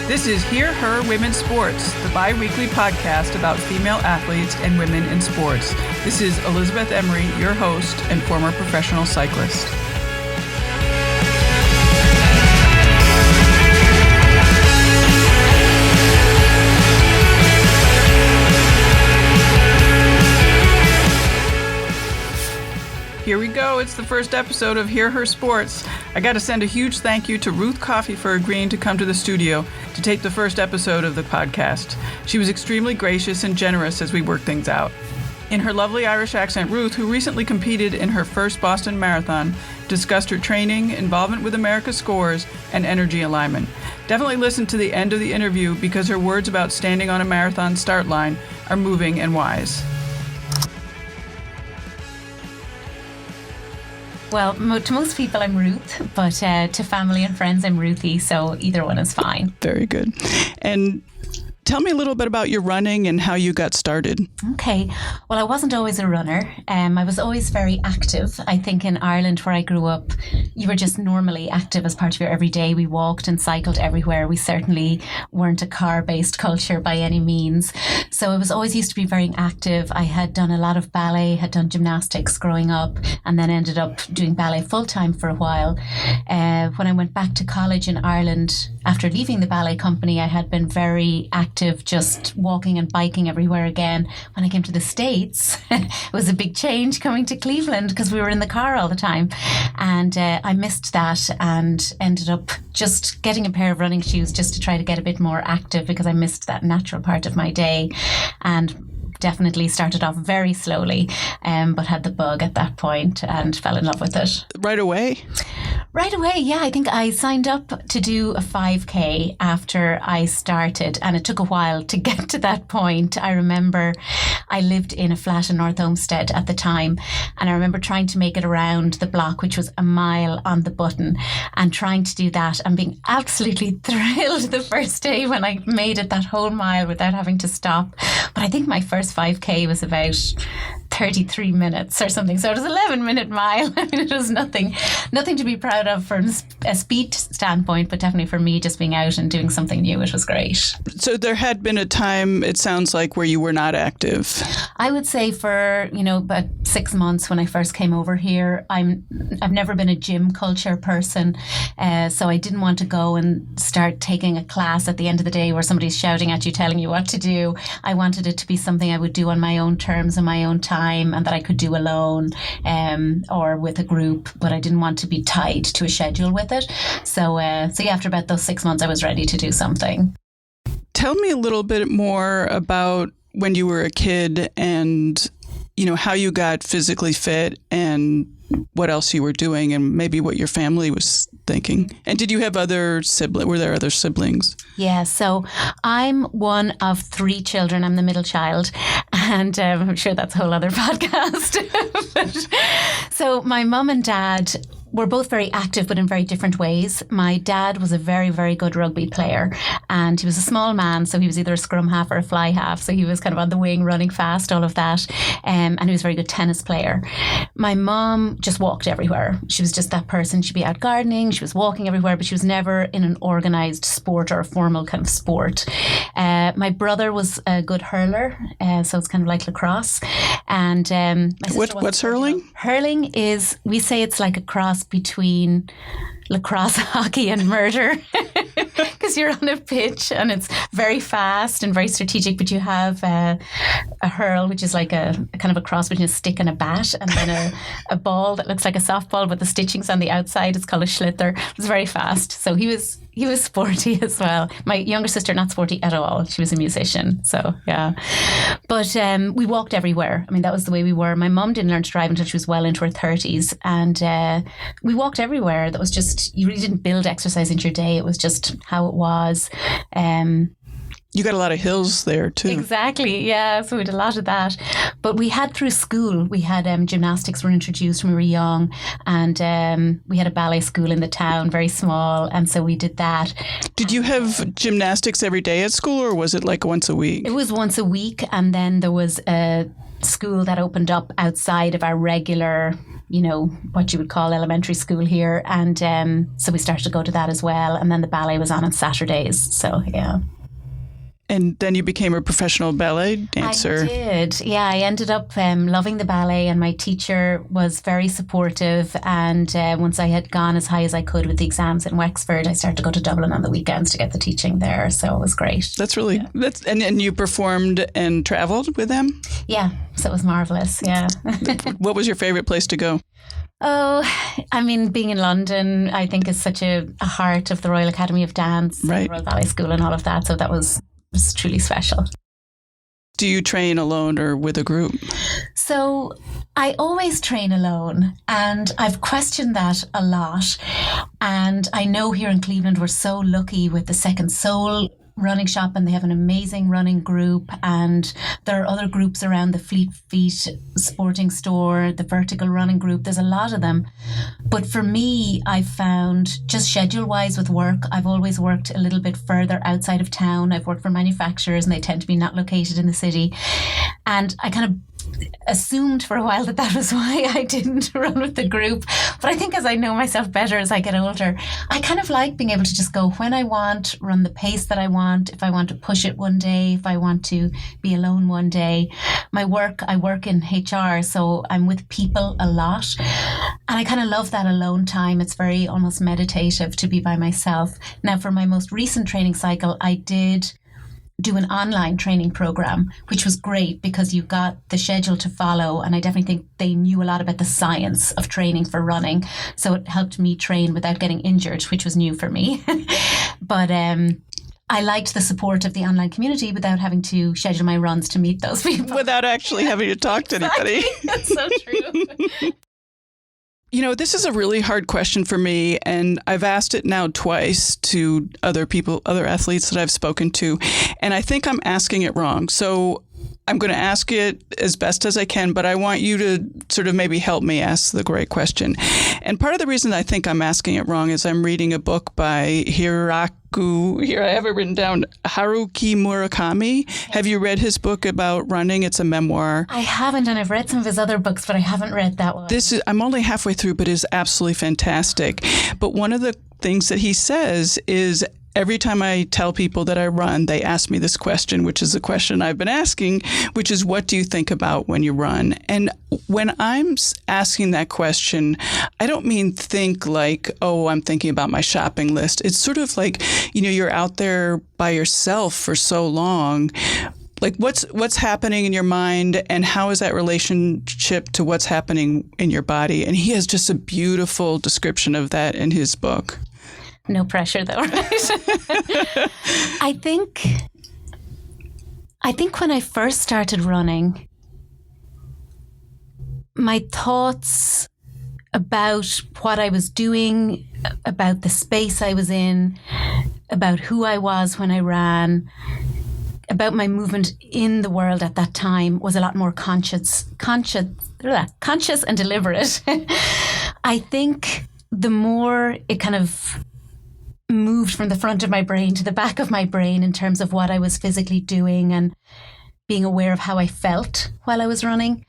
This is Hear Her Women's Sports, the bi-weekly podcast about female athletes and women in sports. This is Elizabeth Emery, your host and former professional cyclist. Here we go. It's the first episode of Hear Her Sports. I got to send a huge thank you to Ruth Coffey for agreeing to come to the studio to tape the first episode of the podcast. She was extremely gracious and generous as we worked things out. In her lovely Irish accent, Ruth, who recently competed in her first Boston Marathon, discussed her training, involvement with America's scores, and energy alignment. Definitely listen to the end of the interview because her words about standing on a marathon start line are moving and wise. Well, to most people, I'm Ruth, but to family and friends, I'm Ruthie, so either one is fine. Very good. And tell me a little bit about your running and how you got started. Okay. Well, I wasn't always a runner. I was always very active. I think in Ireland, where I grew up, you were just normally active as part of your everyday. We walked and cycled everywhere. We certainly weren't a car-based culture by any means. So I was always used to be very active. I had done a lot of ballet, had done gymnastics growing up, and then ended up doing ballet full-time for a while. When I went back to college in Ireland, after leaving the ballet company, I had been very active, just walking and biking everywhere again. When I came to the States, it was a big change coming to Cleveland because we were in the car all the time. And I missed that and ended up just getting a pair of running shoes just to try to get a bit more active because I missed that natural part of my day. And definitely started off very slowly, but had the bug at that point and fell in love with it. Right away? Right away, yeah. I think I signed up to do a 5K after I started, and it took a while to get to that point. I remember I lived in a flat in North Olmsted at the time, and I remember trying to make it around the block, which was a mile on the button, and trying to do that and being absolutely thrilled the first day when I made it that whole mile without having to stop. But I think my first 5K was about 33 minutes or something. So it was 11-minute mile. I mean, it was nothing to be proud of from a speed standpoint, but definitely for me, just being out and doing something new, it was great. So there had been a time, it sounds like, where you were not active. I would say for, about 6 months when I first came over here, I've never been a gym culture person. So I didn't want to go and start taking a class at the end of the day where somebody's shouting at you, telling you what to do. I wanted it to be something I would do on my own terms and my own time, and that I could do alone or with a group, but I didn't want to be tied to a schedule with it. So yeah, after about those 6 months, I was ready to do something. Tell me a little bit more about when you were a kid and, how you got physically fit and what else you were doing and maybe what your family was thinking. And did you have other siblings? Were there other siblings? Yeah, so I'm one of 3 children. I'm the middle child, and I'm sure that's a whole other podcast. So my mum and dad were both very active, but in very different ways. My dad was a very, very good rugby player, and he was a small man, so he was either a scrum half or a fly half. So he was kind of on the wing, running fast, all of that. And he was a very good tennis player. My mum just walked everywhere. She was just that person. She'd be out gardening, she was walking everywhere, but she was never in an organised sport or a formal kind of sport. My brother was a good hurler, so it's kind of like lacrosse. And what's hurling? Hurling is, we say it's like a cross between lacrosse, hockey and murder because you're on a pitch and it's very fast and very strategic, but you have a hurl, which is like a kind of a cross between a stick and a bat, and then a ball that looks like a softball, but the stitching's on the outside. It's called a schlitzer. It's very fast. So he was sporty as well. My younger sister, not sporty at all. She was a musician. So, yeah. But we walked everywhere. I mean, that was the way we were. My mum didn't learn to drive until she was well into her 30s. And we walked everywhere. That was just, you really didn't build exercise into your day. It was just how it was. You got a lot of hills there too. Exactly, yeah. So we did a lot of that. But we had through school, we had gymnastics were introduced when we were young, and we had a ballet school in the town, very small, and so we did that. Did you have gymnastics every day at school, or was it like once a week? It was once a week, and then there was a school that opened up outside of our regular, what you would call elementary school here. And so we started to go to that as well. And then the ballet was on Saturdays. So, yeah. And then you became a professional ballet dancer. I did. Yeah, I ended up loving the ballet, and my teacher was very supportive. And once I had gone as high as I could with the exams in Wexford, I started to go to Dublin on the weekends to get the teaching there. So it was great. That's really, and you performed and traveled with them? Yeah, so it was marvellous, yeah. What was your favorite place to go? Oh, I mean, being in London, I think is such a heart of the Royal Academy of Dance, right. Royal Ballet School and all of that. So that was truly special. Do you train alone or with a group? So I always train alone, and I've questioned that a lot. And I know here in Cleveland, we're so lucky with the Second Soul running shop, and they have an amazing running group, and there are other groups around, the Fleet Feet sporting store, the vertical running group. There's a lot of them. But for me, I've found just schedule wise with work, I've always worked a little bit further outside of town. I've worked for manufacturers, and they tend to be not located in the city. And I kind of assumed for a while that was why I didn't run with the group. But I think as I know myself better as I get older, I kind of like being able to just go when I want, run the pace that I want. If I want to push it one day, if I want to be alone one day. I work in HR, so I'm with people a lot. And I kind of love that alone time. It's very almost meditative to be by myself. Now, for my most recent training cycle, I did do an online training program, which was great because you got the schedule to follow. And I definitely think they knew a lot about the science of training for running. So it helped me train without getting injured, which was new for me. But I liked the support of the online community without having to schedule my runs to meet those people. Without actually having to talk to anybody. That's so true. This is a really hard question for me, and I've asked it now twice to other people, other athletes that I've spoken to, and I think I'm asking it wrong. So I'm going to ask it as best as I can, but I want you to sort of maybe help me ask the great question. And part of the reason I think I'm asking it wrong is I'm reading a book by here I have it written down, Haruki Murakami. Have you read his book about running? It's a memoir. I haven't, and I've read some of his other books, but I haven't read that one. I'm only halfway through, but it's absolutely fantastic. But one of the things that he says is every time I tell people that I run, they ask me this question, which is a question I've been asking, which is, what do you think about when you run? And when I'm asking that question, I don't mean think like, oh, I'm thinking about my shopping list. It's sort of like, you're out there by yourself for so long. Like what's happening in your mind, and how is that relationship to what's happening in your body? And he has just a beautiful description of that in his book. No pressure, though, right? I think when I first started running, my thoughts about what I was doing, about the space I was in, about who I was when I ran, about my movement in the world at that time was a lot more conscious and deliberate. I think the more it kind of moved from the front of my brain to the back of my brain in terms of what I was physically doing and being aware of how I felt while I was running,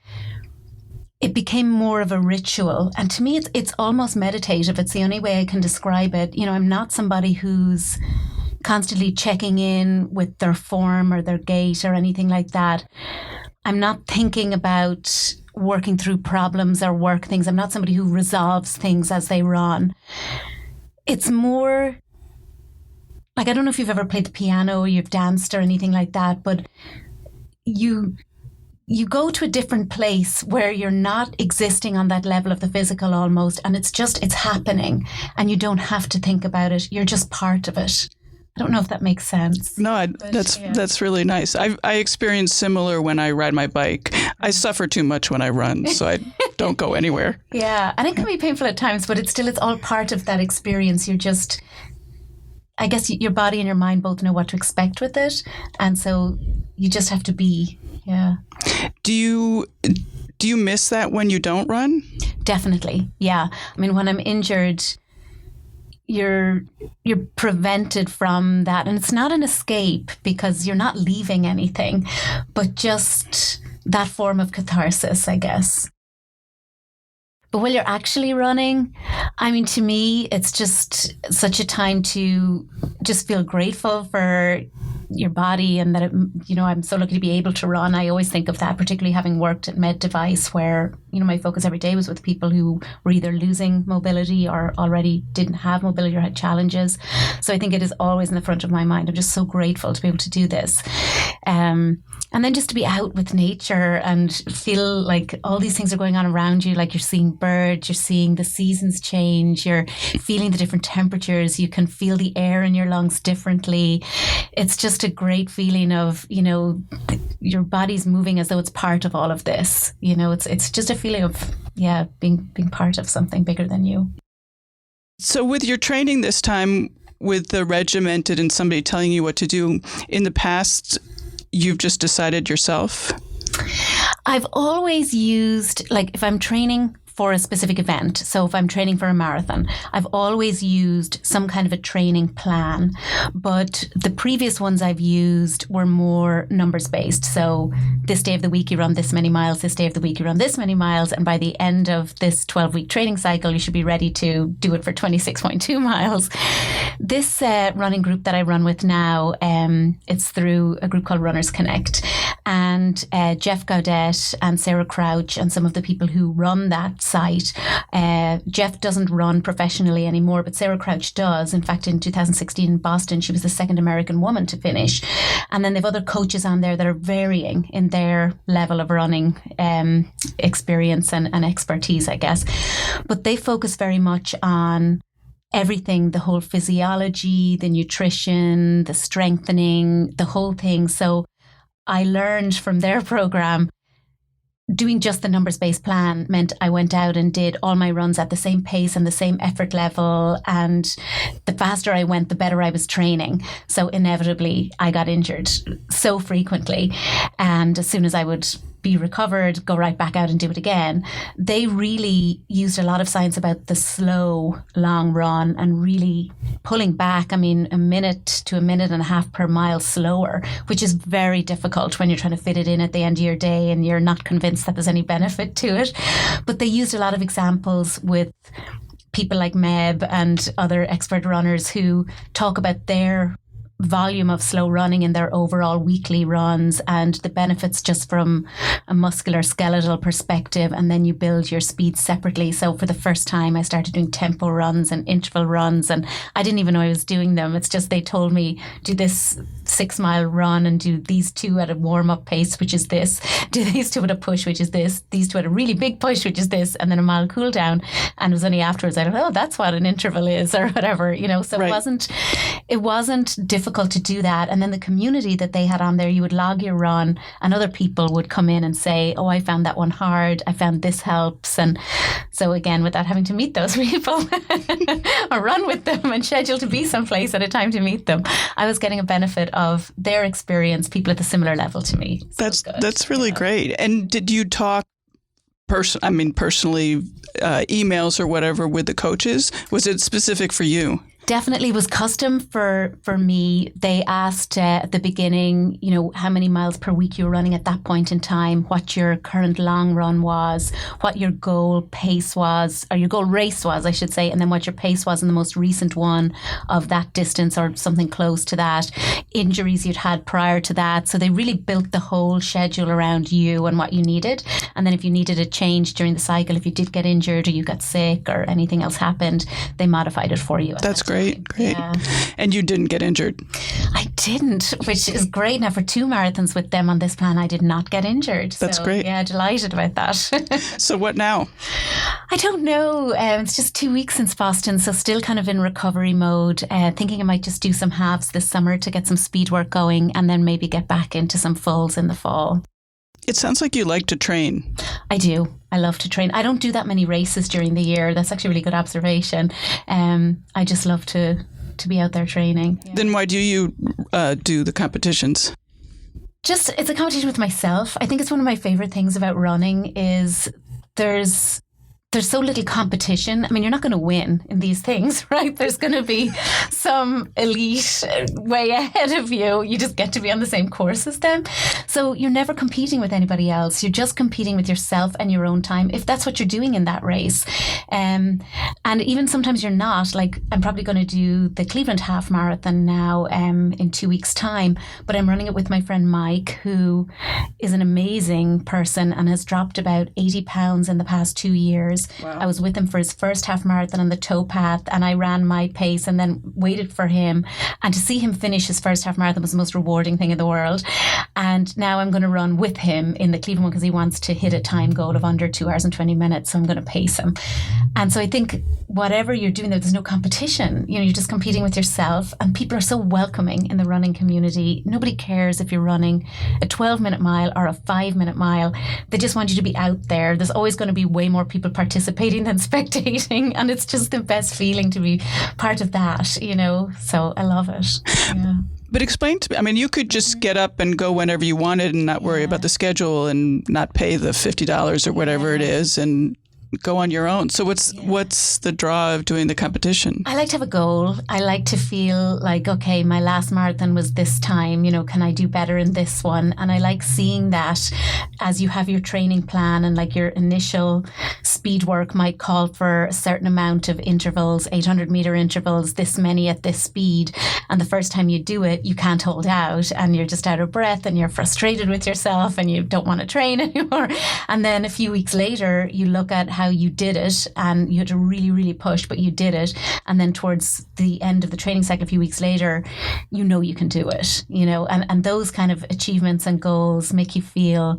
it became more of a ritual. And to me, it's almost meditative. It's the only way I can describe it. I'm not somebody who's constantly checking in with their form or their gait or anything like that. I'm not thinking about working through problems or work things. I'm not somebody who resolves things as they run. It's more like, I don't know if you've ever played the piano or you've danced or anything like that, but you go to a different place where you're not existing on that level of the physical almost, and it's happening, and you don't have to think about it. You're just part of it. I don't know if that makes sense. No, that's really nice. I experience similar when I ride my bike. I suffer too much when I run, so I don't go anywhere. Yeah, and it can be painful at times, but it's all part of that experience. I guess your body and your mind both know what to expect with it, and so you just have to be. Yeah. Do you miss that when you don't run? Definitely. Yeah. I mean, when I'm injured, you're prevented from that, and it's not an escape because you're not leaving anything, but just that form of catharsis, I guess. But while you're actually running, I mean, to me, it's just such a time to just feel grateful for your body, and that, I'm so lucky to be able to run. I always think of that, particularly having worked at Med Device, where, my focus every day was with people who were either losing mobility or already didn't have mobility or had challenges. So I think it is always in the front of my mind. I'm just so grateful to be able to do this. And then just to be out with nature and feel like all these things are going on around you, like you're seeing birds, you're seeing the seasons change, you're feeling the different temperatures, you can feel the air in your lungs differently. It's just a great feeling of, your body's moving as though it's part of all of this. It's just a feeling of, being part of something bigger than you. So with your training this time, with the regimented and somebody telling you what to do, in the past, you've just decided yourself? I've always used, if I'm training for a specific event, so if I'm training for a marathon, I've always used some kind of a training plan. But the previous ones I've used were more numbers based. So this day of the week you run this many miles, this day of the week you run this many miles, and by the end of this 12-week training cycle, you should be ready to do it for 26.2 miles. This running group that I run with now, it's through a group called Runners Connect. And Jeff Gaudet and Sarah Crouch and some of the people who run that site. Jeff doesn't run professionally anymore, but Sarah Crouch does. In fact, in 2016 in Boston, she was the second American woman to finish. And then they've other coaches on there that are varying in their level of running experience and expertise, I guess. But they focus very much on everything, the whole physiology, the nutrition, the strengthening, the whole thing. So I learned from their program, doing just the numbers-based plan meant I went out and did all my runs at the same pace and the same effort level. And the faster I went, the better I was training. So inevitably, I got injured so frequently. And as soon as I would be recovered, go right back out and do it again. They really used a lot of science about the slow, long run and really pulling back, a minute to a minute and a half per mile slower, which is very difficult when you're trying to fit it in at the end of your day and you're not convinced that there's any benefit to it. But they used a lot of examples with people like Meb and other expert runners who talk about their volume of slow running in their overall weekly runs and the benefits just from a muscular skeletal perspective, and then you build your speed separately. So for the first time I started doing tempo runs and interval runs, and I didn't even know I was doing them. It's just they told me do this 6-mile run and do these 2 at a warm-up pace, which is this, do these 2 at a push, which is this, these 2 at a really big push, which is this, and then a mile cool down. And it was only afterwards I thought, oh, that's what an interval is or whatever, so right. It wasn't difficult to do that. And then the community that they had on there, you would log your run and other people would come in and say, oh, I found that one hard, I found this helps. And so again, without having to meet those people or run with them and schedule to be someplace at a time to meet them, I was getting a benefit of their experience, people at a similar level to me. So that's really great. And did you talk personally, emails or whatever with the coaches? Was it specific for you? Definitely was custom for me. They asked at the beginning, how many miles per week you were running at that point in time, what your current long run was, what your goal pace was, or your goal race was, I should say, and then what your pace was in the most recent one of that distance or something close to that, injuries you'd had prior to that. So they really built the whole schedule around you and what you needed. And then if you needed a change during the cycle, if you did get injured or you got sick or anything else happened, they modified it for you. That's great. Yeah. And you didn't get injured? I didn't, which is great. Now for 2 marathons with them on this plan, I did not get injured. That's great. Yeah, delighted about that. So what now? I don't know. It's just 2 weeks since Boston, so still kind of in recovery mode. Thinking I might just do some halves this summer to get some speed work going and then maybe get back into some fulls in the fall. It sounds like you like to train. I do. I love to train. I don't do that many races during the year. That's actually a really good observation. I just love to be out there training. Yeah. Then why do you do the competitions? It's a competition with myself. I think it's one of my favorite things about running is there's there's so little competition. I mean, you're not going to win in these things, right? There's going to be some elite way ahead of you. You just get to be on the same course as them. So you're never competing with anybody else. You're just competing with yourself and your own time, if that's what you're doing in that race. And even sometimes you're not. Like, I'm probably going to do the Cleveland half marathon now in 2 weeks' time, but I'm running it with my friend Mike, who is an amazing person and has dropped about 80 pounds in the past 2 years. Wow. I was with him for his first half marathon on the towpath, and I ran my pace and then waited for him. And to see him finish his first half marathon was the most rewarding thing in the world. And now I'm going to run with him in the Cleveland one because he wants to hit a time goal of under 2 hours and 20 minutes. So I'm going to pace him. And so I think whatever you're doing there's no competition. You know, you're just competing with yourself, and people are so welcoming in the running community. Nobody cares if you're running a 12-minute mile or a 5-minute mile. They just want you to be out there. There's always going to be way more people participating than spectating, and it's just the best feeling to be part of that, you know. So I love it. Yeah. But explain to me, I mean, you could just get up and go whenever you wanted and not worry about the schedule and not pay the $50 or whatever it is and go on your own. So what's the draw of doing the competition? I like to have a goal. I like to feel like, okay, my last marathon was this time, you know, can I do better in this one? And I like seeing that as you have your training plan, and like your initial speed work might call for a certain amount of intervals, 800-meter intervals, this many at this speed. And the first time you do it, you can't hold out and you're just out of breath and you're frustrated with yourself and you don't want to train anymore. And then a few weeks later, you look at how you did it and you had to really, really push, but you did it. And then towards the end of the training cycle, a few weeks later, you know you can do it, you know, and those kind of achievements and goals make you feel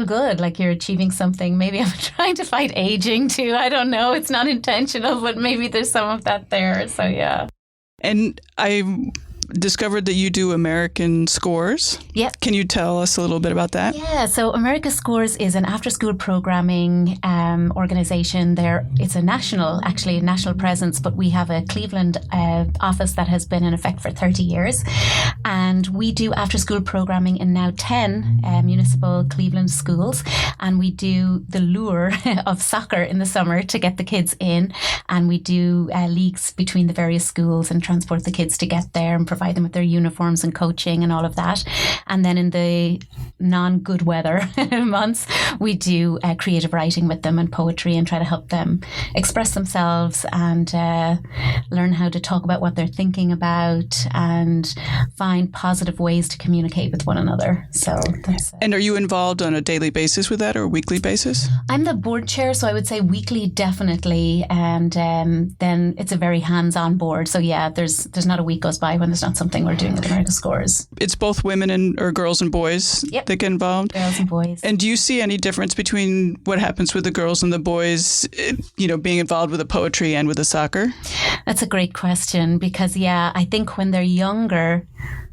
good, like you're achieving something. Maybe I'm trying to fight aging too. I don't know. It's not intentional, but maybe there's some of that there. So, yeah. And I discovered that you do American Scores. Yep. Can you tell us a little bit about that? Yeah, so America Scores is an after-school programming organization. It's a national presence, but we have a Cleveland office that has been in effect for 30 years. And we do after-school programming in now 10 municipal Cleveland schools. And we do the lure of soccer in the summer to get the kids in. And we do leagues between the various schools and transport the kids to get there and provide them with their uniforms and coaching and all of that. And then in the non-good weather months, we do creative writing with them and poetry and try to help them express themselves and learn how to talk about what they're thinking about and find positive ways to communicate with one another. So that's it. And are you involved on a daily basis with that or a weekly basis? I'm the board chair, so I would say weekly definitely. And then it's a very hands-on board. So yeah, there's not a week goes by when there's not something we're doing with America Scores. It's both women or girls and boys that get involved? Girls and boys. And do you see any difference between what happens with the girls and the boys, you know, being involved with the poetry and with the soccer? That's a great question because, I think when they're younger,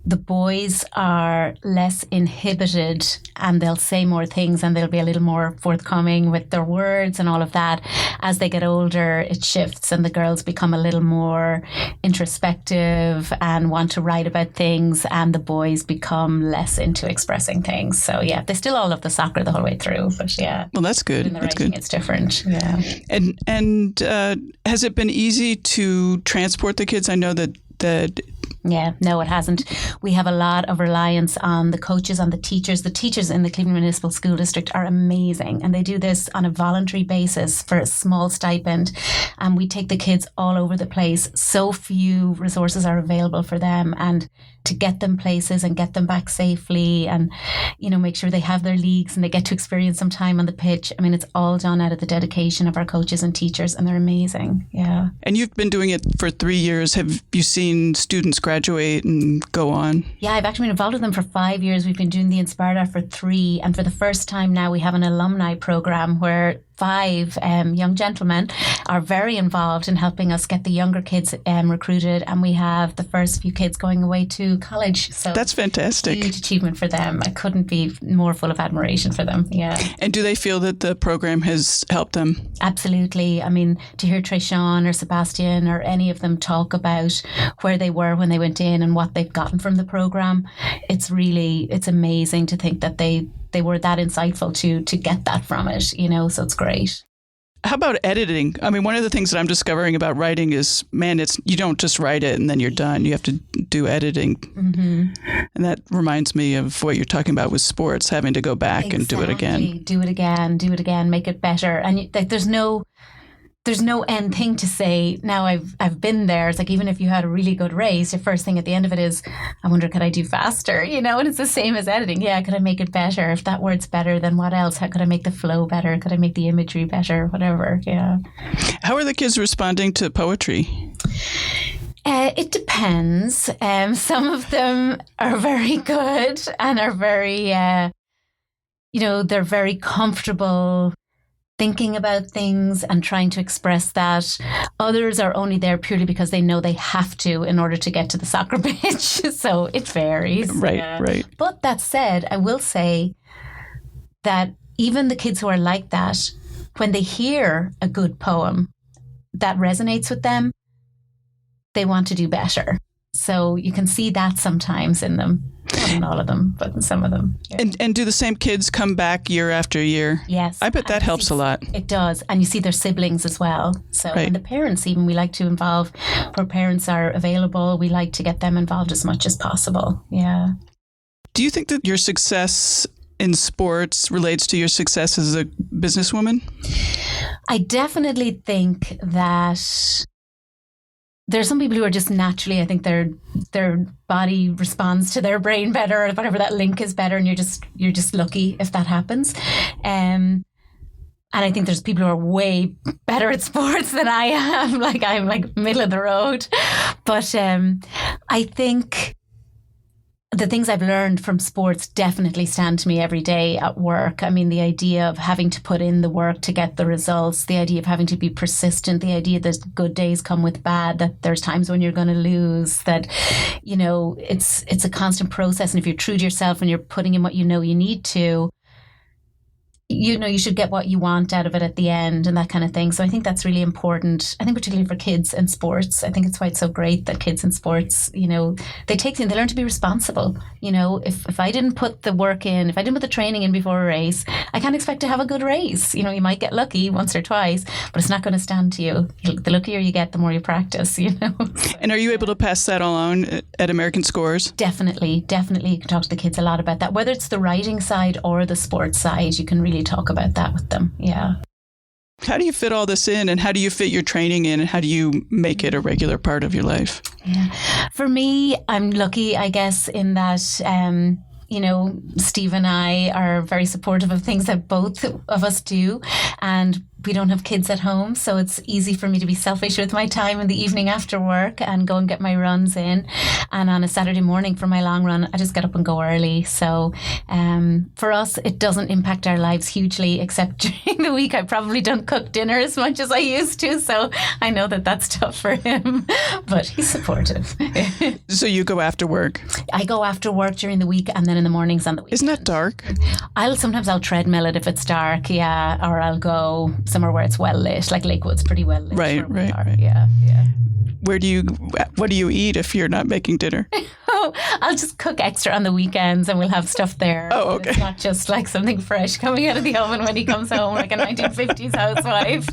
the boys are less inhibited and they'll say more things and they'll be a little more forthcoming with their words and all of that. As they get older, it shifts and the girls become a little more introspective and want to write about things, and the boys become less into expressing things. So they still all love the soccer the whole way through, but Well, that's good. In the that's writing, good. It's different. Yeah. And has it been easy to transport the kids? I know that Yeah, no, it hasn't. We have a lot of reliance on the coaches, on the teachers. The teachers in the Cleveland Municipal School District are amazing, and they do this on a voluntary basis for a small stipend. And we take the kids all over the place. So few resources are available for them, and to get them places and get them back safely and, make sure they have their leagues and they get to experience some time on the pitch. I mean, it's all done out of the dedication of our coaches and teachers, and they're amazing. Yeah. And you've been doing it for 3 years. Have you seen students graduate and go on? Yeah, I've actually been involved with them for 5 years. We've been doing the Inspired Art for 3. And for the first time now, we have an alumni program where 5 young gentlemen are very involved in helping us get the younger kids recruited. And we have the first few kids going away to college. So that's fantastic. Huge achievement for them. I couldn't be more full of admiration for them. Yeah. And do they feel that the program has helped them? Absolutely. I mean, to hear Treshawn or Sebastian or any of them talk about where they were when they went in and what they've gotten from the program, it's amazing to think that they were that insightful to get that from it, so it's great. How about editing? I mean, one of the things that I'm discovering about writing is, man, you don't just write it and then you're done. You have to do editing. Mm-hmm. And that reminds me of what you're talking about with sports, having to go back and do it again. Do it again, make it better. And there's no end thing to say, now I've been there. It's like, even if you had a really good race, your first thing at the end of it is, I wonder, could I do faster? And it's the same as editing. Yeah, could I make it better? If that word's better, then what else? How could I make the flow better? Could I make the imagery better? Whatever, yeah. How are the kids responding to poetry? It depends. Some of them are very good and are very, they're very comfortable thinking about things and trying to express that. Others are only there purely because they know they have to in order to get to the soccer pitch. So it varies. Right. But that said, I will say that even the kids who are like that, when they hear a good poem that resonates with them, they want to do better. So you can see that sometimes in them. Not in all of them, but in some of them. Yeah. And do the same kids come back year after year? Yes. I bet that helps a lot. It does. And you see their siblings as well. So, right. And the parents even, we like to involve, where parents are available, we like to get them involved as much as possible. Yeah. Do you think that your success in sports relates to your success as a businesswoman? I definitely think that there's some people who are just naturally, I think their body responds to their brain better, or whatever, that link is better, and you're just lucky if that happens. And I think there's people who are way better at sports than I am. I'm like middle of the road. But I think the things I've learned from sports definitely stand to me every day at work. I mean, the idea of having to put in the work to get the results, the idea of having to be persistent, the idea that good days come with bad, that there's times when you're going to lose, that, it's a constant process. And if you're true to yourself and you're putting in what you need to, you should get what you want out of it at the end, and that kind of thing. So I think that's really important. I think particularly for kids in sports, I think it's why it's so great that kids in sports, they learn to be responsible. If I didn't put the work in, if I didn't put the training in before a race, I can't expect to have a good race. You might get lucky once or twice, but it's not going to stand to you. The luckier you get, the more you practice, And are you able to pass that along at American Scores? Definitely. You can talk to the kids a lot about that. Whether it's the writing side or the sports side, you can really talk about that with them. Yeah. How do you fit all this in, and how do you fit your training in, and how do you make it a regular part of your life? Yeah. For me, I'm lucky, I guess, in that, Steve and I are very supportive of things that both of us do. And we don't have kids at home, so it's easy for me to be selfish with my time in the evening after work and go and get my runs in. And on a Saturday morning for my long run, I just get up and go early. So for us, it doesn't impact our lives hugely, except during the week I probably don't cook dinner as much as I used to. So I know that that's tough for him, but he's supportive. So you go after work? I go after work during the week, and then in the mornings on the weekend. Isn't that dark? Sometimes I'll treadmill it if it's dark, yeah, or I'll go somewhere where it's well lit, like Lakewood's pretty well lit. Right. Yeah. What do you eat if you're not making dinner? I'll just cook extra on the weekends, and we'll have stuff there. Oh, okay. It's not just like something fresh coming out of the oven when he comes home, like a 1950s housewife,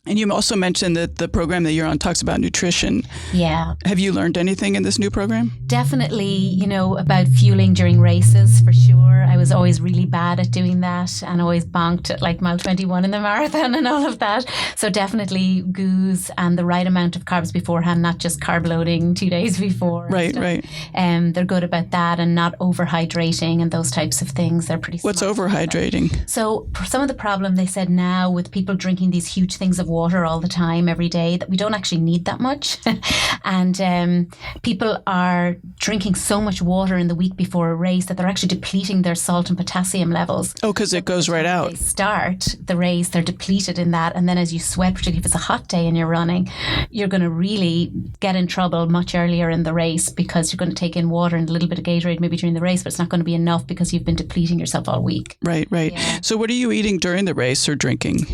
And you also mentioned that the program that you're on talks about nutrition. Yeah. Have you learned anything in this new program? Definitely, about fueling during races, for sure. I was always really bad at doing that, and always bonked at like mile 21 in the marathon and all of that. So definitely goos and the right amount of carbs beforehand, not just carb loading 2 days before. Right. They're good about that, and not overhydrating and those types of things. They're pretty smart. What's overhydrating? So some of the problem they said now with people drinking these huge things of water all the time, every day, that we don't actually need that much. And people are drinking so much water in the week before a race that they're actually depleting their salt and potassium levels. Oh, because it goes right out. They start the race, they're depleted in that. And then as you sweat, particularly if it's a hot day and you're running, you're going to really get in trouble much earlier in the race, because you're going to take in water and a little bit of Gatorade maybe during the race, but it's not going to be enough because you've been depleting yourself all week. Right. Yeah. So what are you eating during the race or drinking?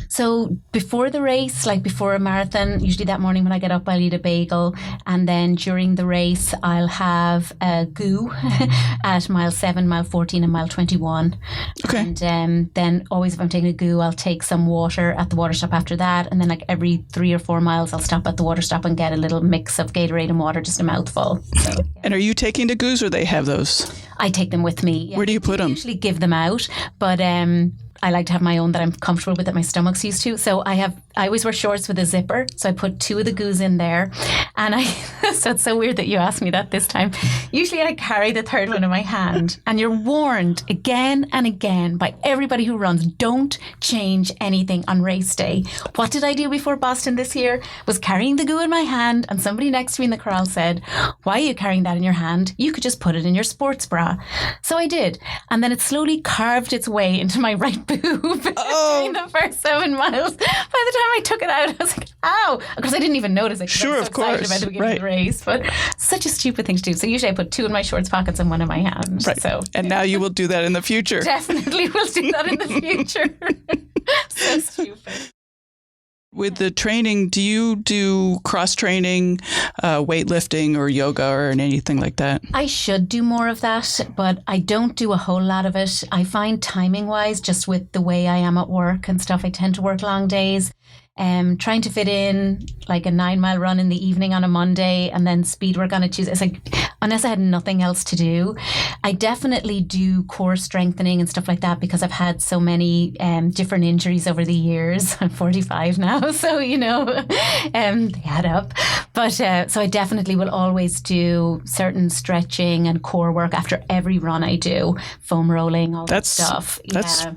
So before the the race, like before a marathon, usually that morning when I get up, I'll eat a bagel. And then during the race, I'll have a goo at mile 7, mile 14 and mile 21. Okay. And then always if I'm taking a goo, I'll take some water at the water stop after that. And then like every 3 or 4 miles, I'll stop at the water stop and get a little mix of Gatorade and water, just a mouthful. So, yeah. And are you taking the goos or they have those? I take them with me. Yeah. Where do you put them? I usually give them out, but I like to have my own that I'm comfortable with, that my stomach's used to. So I always wear shorts with a zipper. So I put 2 of the goos in there. And so it's so weird that you asked me that this time. Usually I carry the third one in my hand. And you're warned again and again by everybody who runs, don't change anything on race day. What did I do before Boston this year? Was carrying the goo in my hand. And somebody next to me in the corral said, why are you carrying that in your hand? You could just put it in your sports bra. So I did. And then it slowly carved its way into my right boob during the first 7 miles. By the time I took it out, I was like, ow. Of course, I didn't even notice it. Sure, I was so of course. excited about the beginning of the race. But such a stupid thing to do. So usually I put 2 in my shorts pockets and 1 in my hand. Right. So, and now you will do that in the future. Definitely will do that in the future. So stupid. With the training, do you do cross-training, weightlifting or yoga or anything like that? I should do more of that, but I don't do a whole lot of it. I find timing-wise, just with the way I am at work and stuff, I tend to work long days. Trying to fit in like a 9-mile run in the evening on a Monday and then speed work on a Tuesday. It's like, unless I had nothing else to do. I definitely do core strengthening and stuff like that because I've had so many different injuries over the years. I'm 45 now, so, they add up. But so I definitely will always do certain stretching and core work after every run I do, foam rolling, all that stuff. That's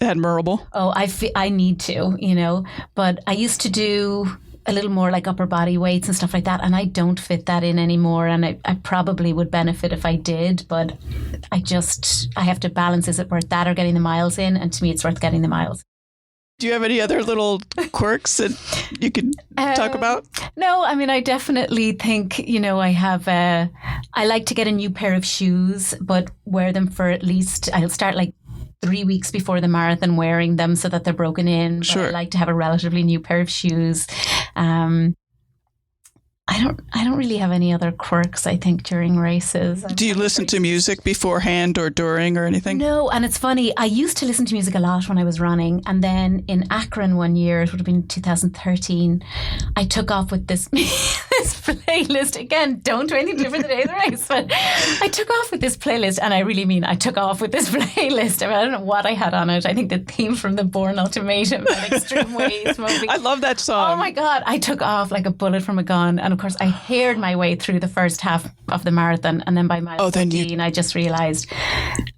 admirable. Oh, I need to, but I used to do a little more like upper body weights and stuff like that, and I don't fit that in anymore, and I probably would benefit if I did, but I have to balance, is it worth that or getting the miles in? And to me, it's worth getting the miles. Do you have any other little quirks that you can talk about? No, I mean, I definitely think, I like to get a new pair of shoes, but wear them for at least, I'll start like 3 weeks before the marathon wearing them so that they're broken in. But sure. I like to have a relatively new pair of shoes. I don't really have any other quirks, I think, during races. Do you listen to music beforehand or during or anything? No, and it's funny. I used to listen to music a lot when I was running. And then in Akron one year, it would have been 2013, I took off with this playlist. Again, don't do anything different the day of the race. But I took off with this playlist, and I really mean I took off with this playlist. I don't know what I had on it. I think the theme from the Bourne Ultimatum, and Extreme Ways. I love that song. Oh my God. I took off like a bullet from a gun. And of course, I haired my way through the first half of the marathon. And then by mile 15, I just realized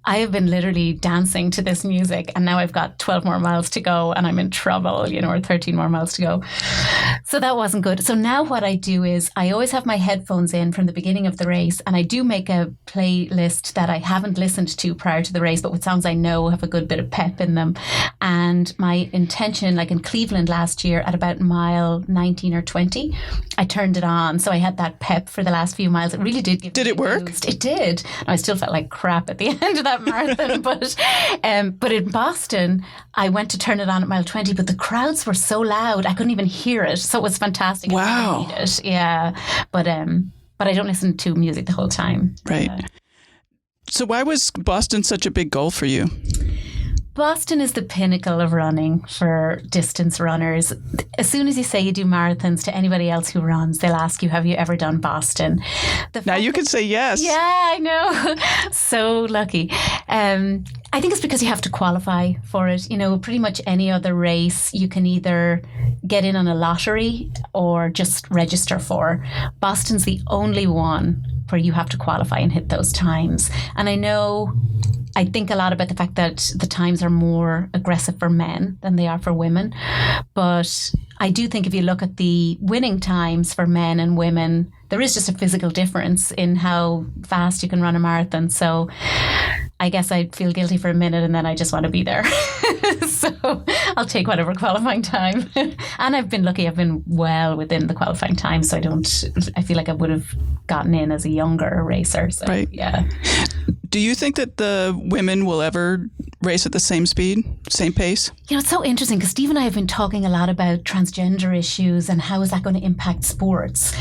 I have been literally dancing to this music. And now I've got 12 more miles to go and I'm in trouble, or 13 more miles to go. So that wasn't good. So now what I do is I always have my headphones in from the beginning of the race. And I do make a playlist that I haven't listened to prior to the race, but with songs I know have a good bit of pep in them. And my intention, like in Cleveland last year at about mile 19 or 20, I turned it on. So I had that pep for the last few miles. It really did give me Did it work? boost. It did. I still felt like crap at the end of that marathon. But in Boston, I went to turn it on at mile 20, but the crowds were so loud, I couldn't even hear it. So it was fantastic. Wow. I need it. Yeah. But I don't listen to music the whole time. Right. So why was Boston such a big goal for you? Boston is the pinnacle of running for distance runners. As soon as you say you do marathons to anybody else who runs, they'll ask you, have you ever done Boston? Now you can say yes. Yeah, I know. So lucky. I think it's because you have to qualify for it. Pretty much any other race, you can either get in on a lottery or just register for. Boston's the only one where you have to qualify and hit those times. And I think a lot about the fact that the times are more aggressive for men than they are for women. But I do think if you look at the winning times for men and women, there is just a physical difference in how fast you can run a marathon. So I guess I feel guilty for a minute and then I just want to be there. So I'll take whatever qualifying time. And I've been lucky. I've been well within the qualifying time. So I feel like I would have gotten in as a younger racer. So, right. Yeah. Do you think that the women will ever race at the same speed, same pace? It's so interesting because Steve and I have been talking a lot about transgender issues and how is that going to impact sports.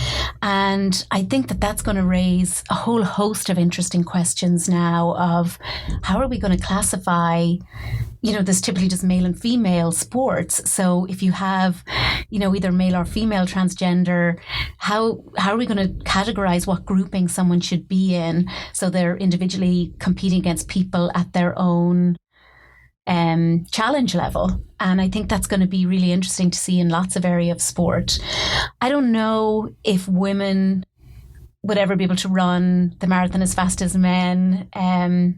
And I think that that's going to raise a whole host of interesting questions now of how are we going to classify, there's typically just male and female sports. So if you have, either male or female transgender, how are we going to categorize what grouping someone should be in so they're individually competing against people at their own challenge level? And I think that's going to be really interesting to see in lots of areas of sport. I don't know if women would ever be able to run the marathon as fast as men,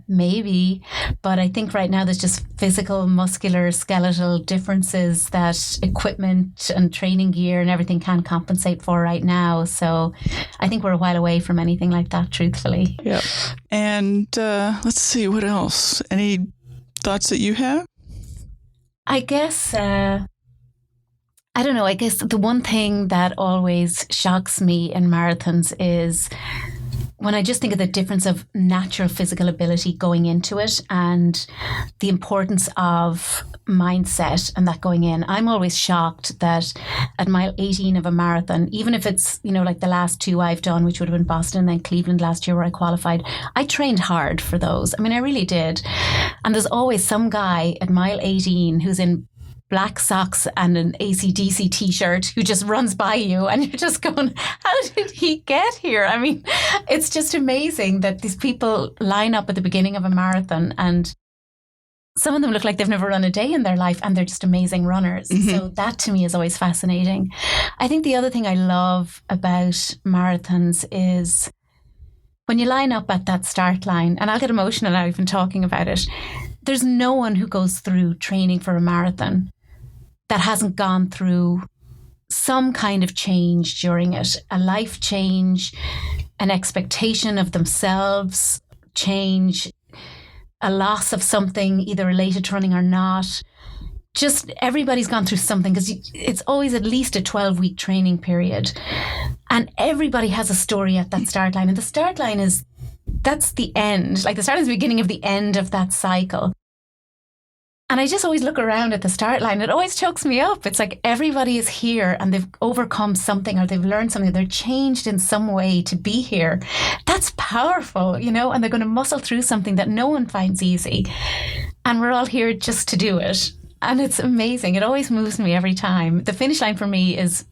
maybe. But I think right now there's just physical, muscular, skeletal differences that equipment and training gear and everything can't compensate for right now. So I think we're a while away from anything like that, truthfully. Yeah. And let's see, what else? Any thoughts that you have? I guess... I don't know. I guess the one thing that always shocks me in marathons is when I just think of the difference of natural physical ability going into it and the importance of mindset and that going in. I'm always shocked that at mile 18 of a marathon, even if it's, like the last two I've done, which would have been Boston and then Cleveland last year where I qualified, I trained hard for those. I mean, I really did. And there's always some guy at mile 18 who's in black socks and an AC/DC t-shirt who just runs by you and you're just going, how did he get here? I mean, it's just amazing that these people line up at the beginning of a marathon and some of them look like they've never run a day in their life and they're just amazing runners. Mm-hmm. So that to me is always fascinating. I think the other thing I love about marathons is when you line up at that start line, and I'll get emotional now even talking about it, there's no one who goes through training for a marathon that hasn't gone through some kind of change during it, a life change, an expectation of themselves change, a loss of something either related to running or not. Just everybody's gone through something because it's always at least a 12-week training period. And everybody has a story at that start line. And the start line that's the end. Like the start is the beginning of the end of that cycle. And I just always look around at the start line. It always chokes me up. It's like everybody is here and they've overcome something or they've learned something. They're changed in some way to be here. That's powerful, and they're going to muscle through something that no one finds easy. And we're all here just to do it. And it's amazing. It always moves me every time. The finish line for me is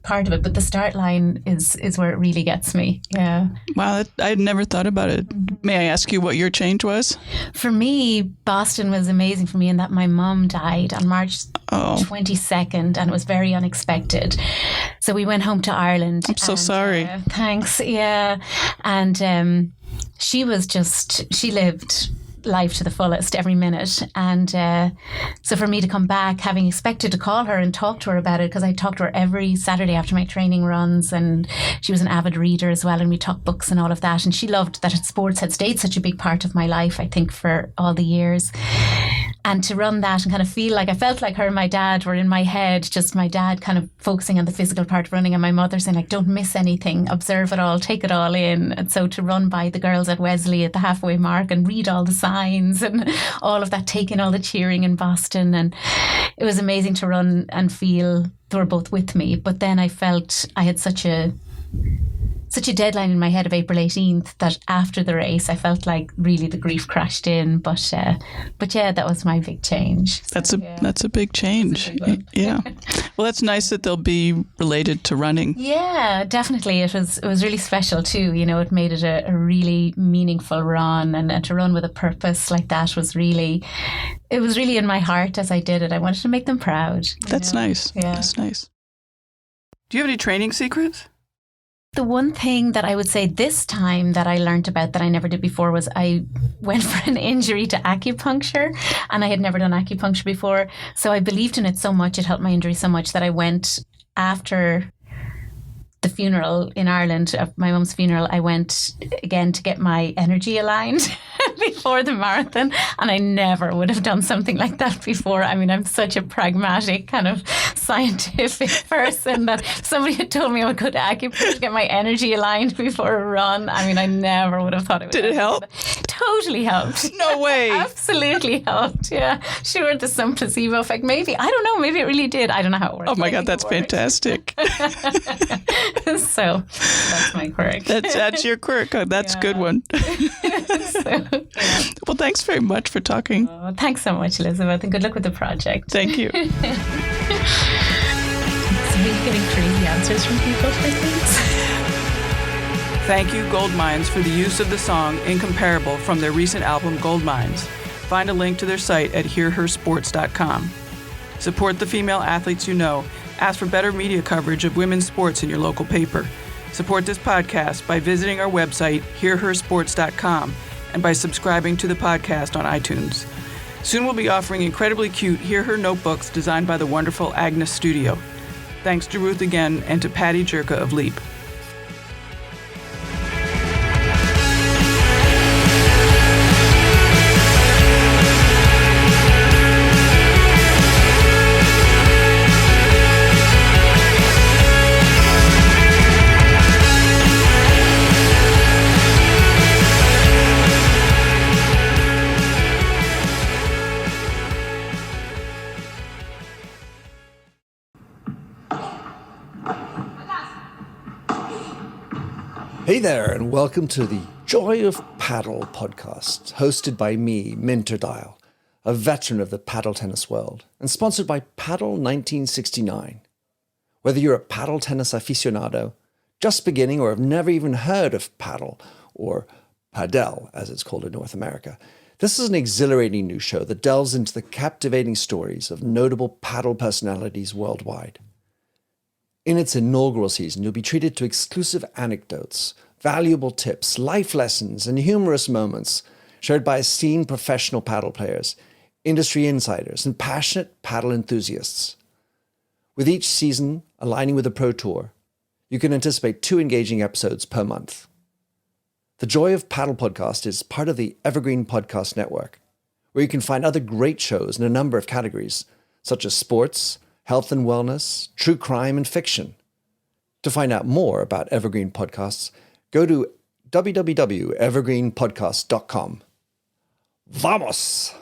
part of it, but the start line is where it really gets me. Yeah. Wow, I had never thought about it. May I ask you what your change was? For me, Boston was amazing for me in that my mum died on March 22nd and it was very unexpected. So we went home to Ireland. I'm so sorry. Thanks. Yeah. And she lived life to the fullest every minute. And so for me to come back, having expected to call her and talk to her about it, because I talked to her every Saturday after my training runs, and she was an avid reader as well, and we talked books and all of that. And she loved that sports had stayed such a big part of my life, I think, for all the years. And to run that and kind of feel like I felt like her and my dad were in my head, just my dad kind of focusing on the physical part of running and my mother saying like, don't miss anything, observe it all, take it all in. And so to run by the girls at Wesley at the halfway mark and read all the signs and all of that, taking all the cheering in Boston. And it was amazing to run and feel they were both with me. But then I felt I had such a deadline in my head of April 18th that after the race I felt like really the grief crashed in. But yeah, that was my big change. So, that's a big change. Yeah. Well, that's nice that they'll be related to running. Yeah, definitely. It was really special too. It made it a really meaningful run, and to run with a purpose like that was really in my heart as I did it. I wanted to make them proud. That's nice. Yeah. That's nice. Do you have any training secrets? The one thing that I would say this time that I learned about that I never did before was I went for an injury to acupuncture, and I had never done acupuncture before. So I believed in it so much, it helped my injury so much that I went after the funeral in Ireland, my mum's funeral. I went again to get my energy aligned before the marathon, and I never would have done something like that before. I mean, I'm such a pragmatic kind of scientific person that if somebody had told me I would go to acupuncture to get my energy aligned before a run, I mean, I never would have thought it would. Did it help? totally helped. No way. Absolutely helped. Yeah. Sure, there's some placebo effect. Maybe. I don't know. Maybe it really did. I don't know how it works. Oh my God, that's fantastic. So that's my quirk. That's your quirk. Oh, that's a good one. Well, thanks very much for talking. Oh, thanks so much, Elizabeth, and good luck with the project. Thank you. So are you getting crazy answers from people for things? Thank you, Gold Mines, for the use of the song Incomparable from their recent album Gold Mines. Find a link to their site at hearhersports.com. Support the female athletes you know. Ask for better media coverage of women's sports in your local paper. Support this podcast by visiting our website, hearhersports.com, and by subscribing to the podcast on iTunes. Soon we'll be offering incredibly cute Hear Her notebooks designed by the wonderful Agnes Studio. Thanks to Ruth again, and to Patty Jerka of Leap. Hey there, and welcome to the Joy of Paddle podcast, hosted by me, Minter Dial, a veteran of the paddle tennis world, and sponsored by Paddle 1969. Whether you're a paddle tennis aficionado, just beginning, or have never even heard of paddle, or padel, as it's called in North America, this is an exhilarating new show that delves into the captivating stories of notable paddle personalities worldwide. In its inaugural season, you'll be treated to exclusive anecdotes, valuable tips, life lessons, and humorous moments shared by esteemed professional paddle players, industry insiders, and passionate paddle enthusiasts. With each season aligning with the Pro Tour, you can anticipate 2 engaging episodes per month. The Joy of Paddle podcast is part of the Evergreen Podcast Network, where you can find other great shows in a number of categories, such as sports, health and wellness, true crime, and fiction. To find out more about Evergreen Podcasts, go to www.evergreenpodcast.com. Vamos!